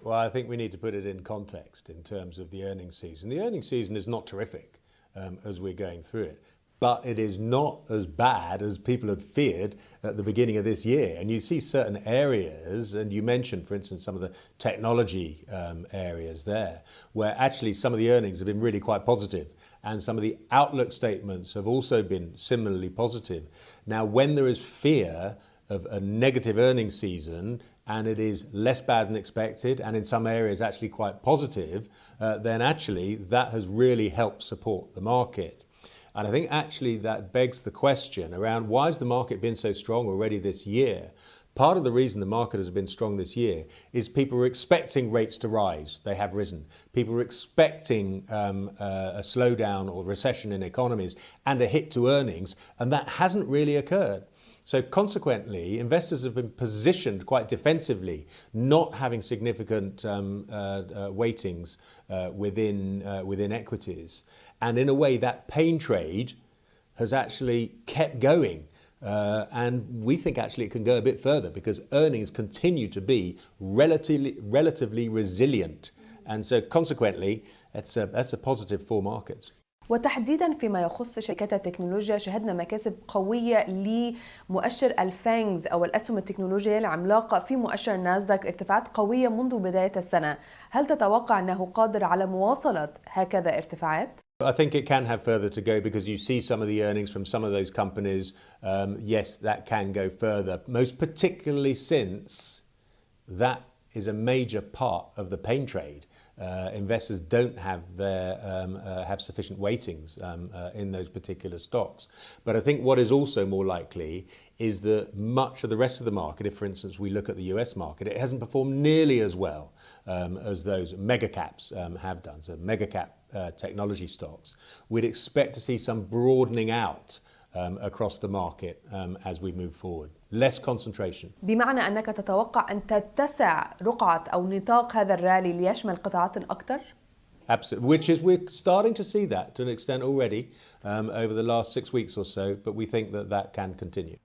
Well, I think we need to put it in context in terms of the earnings season. The earnings season is not terrific as we're going through it, but it is not as bad as people had feared at the beginning of this year. And you see certain areas, and you mentioned, for instance, some of the technology areas there, where actually some of the earnings have been really quite positive. And some of the outlook statements have also been similarly positive. Now, when there is fear of a negative earnings season, and it is less bad than expected, and in some areas actually quite positive, then actually that has really helped support the market. And I think actually that begs the question around why has the market been so strong already this year? Part of the reason the market has been strong this year is people were expecting rates to rise. They have risen. People were expecting a slowdown or recession in economies and a hit to earnings, and that hasn't really occurred. So consequently, investors have been positioned quite defensively, not having significant weightings within equities. And in a way, that pain trade has actually kept going. And we think actually it can go a bit further because earnings continue to be relatively resilient. And so consequently, that's a positive for markets. وتحديدا فيما يخص شركات التكنولوجيا شهدنا مكاسب قوية لمؤشر الفانجز أو الأسهم التكنولوجية العملاقة في مؤشر ناسداك، ارتفاعات قوية منذ بداية السنة. هل تتوقع أنه قادر على مواصلة هكذا ارتفاعات؟ I think it can have further to go because you see some of the earnings from some of those companies. Yes, that can go further, most particularly since that is a major part of the pain trade. Investors don't have have sufficient weightings in those particular stocks. But I think what is also more likely is that much of the rest of the market, if for instance we look at the US market, it hasn't performed nearly as well as those mega caps have done, so mega cap technology stocks. We'd expect to see some broadening out across the market as we move forward. Less concentration. بمعنى أنك تتوقع أن تتسع رقعة أو نطاق هذا الرالي ليشمل قطاعات أكثر؟ Absolutely, which is we're starting to see that to an extent already over the last 6 weeks or so, but we think that that can continue.